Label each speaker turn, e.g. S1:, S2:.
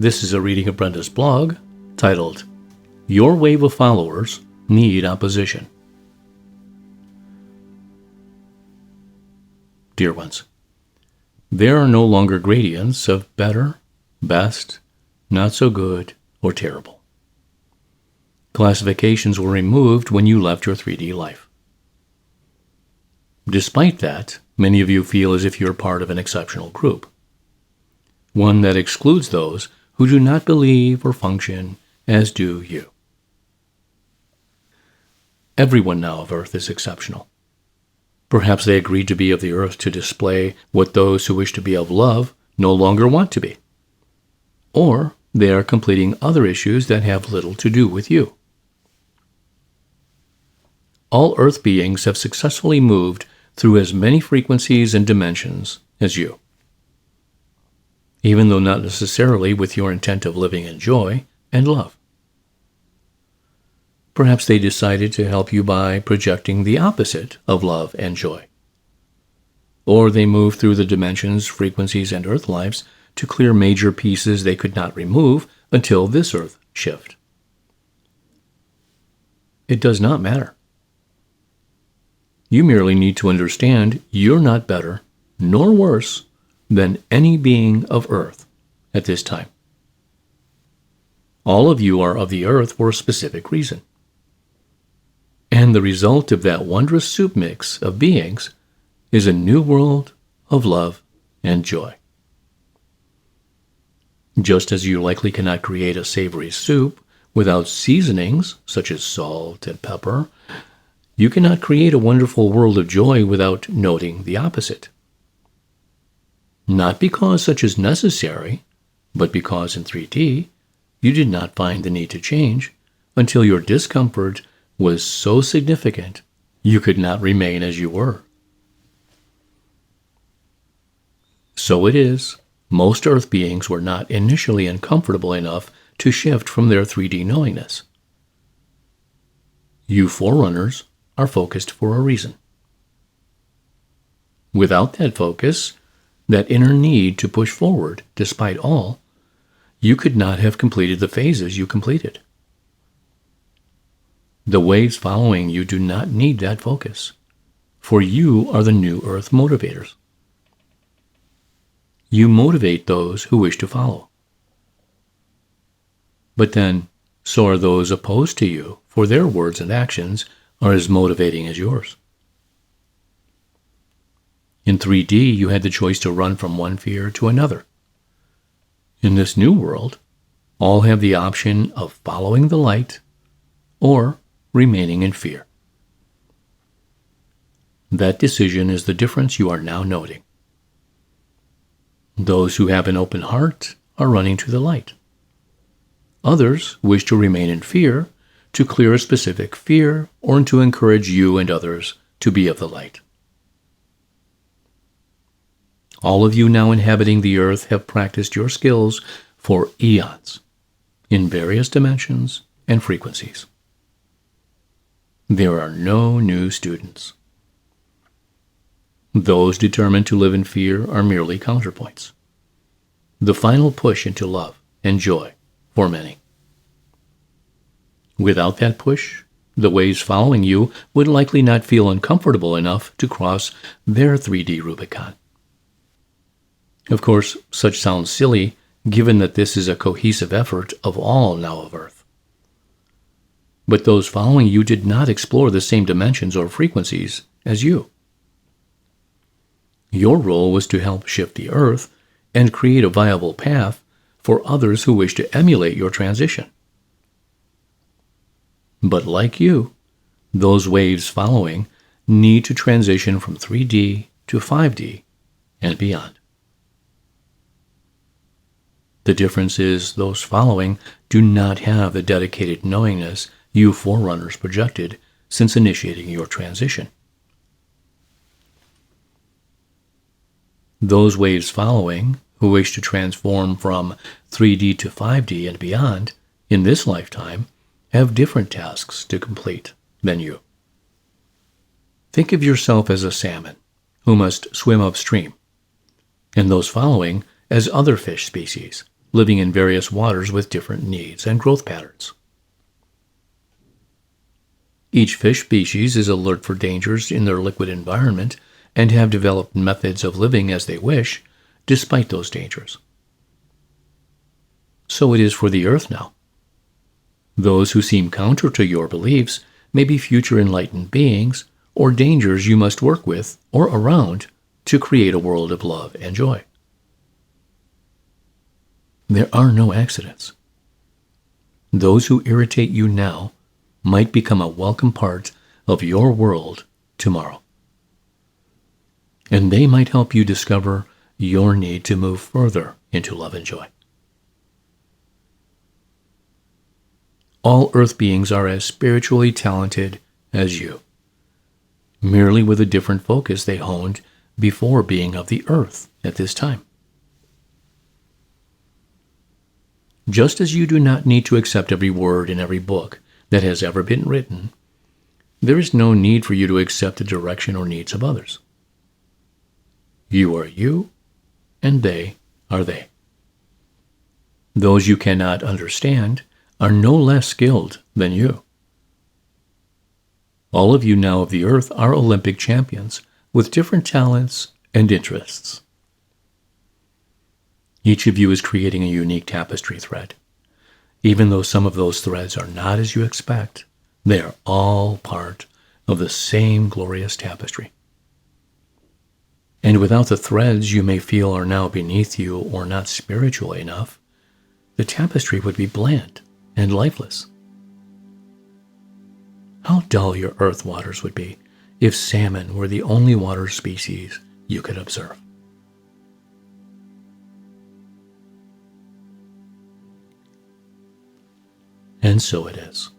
S1: This is a reading of Brenda's blog titled, Your Wave of Followers Need Opposition. Dear ones, there are no longer gradients of better, best, not so good, or terrible. Classifications were removed when you left your 3D life. Despite that, many of you feel as if you're part of an exceptional group, one that excludes those who do not believe or function as do you. Everyone now of Earth is exceptional. Perhaps they agreed to be of the Earth to display what those who wish to be of love no longer want to be. Or they are completing other issues that have little to do with you. All Earth beings have successfully moved through as many frequencies and dimensions as you, even though not necessarily with your intent of living in joy and love. Perhaps they decided to help you by projecting the opposite of love and joy. Or they moved through the dimensions, frequencies, and Earth lives to clear major pieces they could not remove until this Earth shift. It does not matter. You merely need to understand you're not better nor worse than any being of Earth at this time. All of you are of the Earth for a specific reason. And the result of that wondrous soup mix of beings is a new world of love and joy. Just as you likely cannot create a savory soup without seasonings such as salt and pepper, you cannot create a wonderful world of joy without noting the opposite. Not because such is necessary, but because in 3D you did not find the need to change until your discomfort was so significant you could not remain as you were. So it is, most Earth beings were not initially uncomfortable enough to shift from their 3D knowingness. You Forerunners are focused for a reason. Without that focus, that inner need to push forward despite all, you could not have completed the phases you completed. The waves following you do not need that focus, for you are the new Earth motivators. You motivate those who wish to follow. But then, so are those opposed to you, for their words and actions are as motivating as yours. In 3D, you had the choice to run from one fear to another. In this new world, all have the option of following the light or remaining in fear. That decision is the difference you are now noting. Those who have an open heart are running to the light. Others wish to remain in fear to clear a specific fear or to encourage you and others to be of the light. All of you now inhabiting the Earth have practiced your skills for eons, in various dimensions and frequencies. There are no new students. Those determined to live in fear are merely counterpoints. The final push into love and joy for many. Without that push, the waves following you would likely not feel uncomfortable enough to cross their 3D Rubicon. Of course, such sounds silly given that this is a cohesive effort of all now of Earth. But those following you did not explore the same dimensions or frequencies as you. Your role was to help shift the Earth and create a viable path for others who wish to emulate your transition. But like you, those waves following need to transition from 3D to 5D and beyond. The difference is those following do not have the dedicated knowingness you Forerunners projected since initiating your transition. Those waves following, who wish to transform from 3D to 5D and beyond in this lifetime, have different tasks to complete than you. Think of yourself as a salmon who must swim upstream, and those following as other fish species living in various waters with different needs and growth patterns. Each fish species is alert for dangers in their liquid environment and have developed methods of living as they wish, despite those dangers. So it is for the earth now. Those who seem counter to your beliefs may be future enlightened beings or dangers you must work with or around to create a world of love and joy. There are no accidents. Those who irritate you now might become a welcome part of your world tomorrow. And they might help you discover your need to move further into love and joy. All earth beings are as spiritually talented as you, merely with a different focus they honed before being of the earth at this time. Just as you do not need to accept every word in every book that has ever been written, there is no need for you to accept the direction or needs of others. You are you, and they are they. Those you cannot understand are no less skilled than you. All of you now of the earth are Olympic champions with different talents and interests. Each of you is creating a unique tapestry thread. Even though some of those threads are not as you expect, they are all part of the same glorious tapestry. And without the threads you may feel are now beneath you or not spiritual enough, the tapestry would be bland and lifeless. How dull your earth waters would be if salmon were the only water species you could observe. And so it is.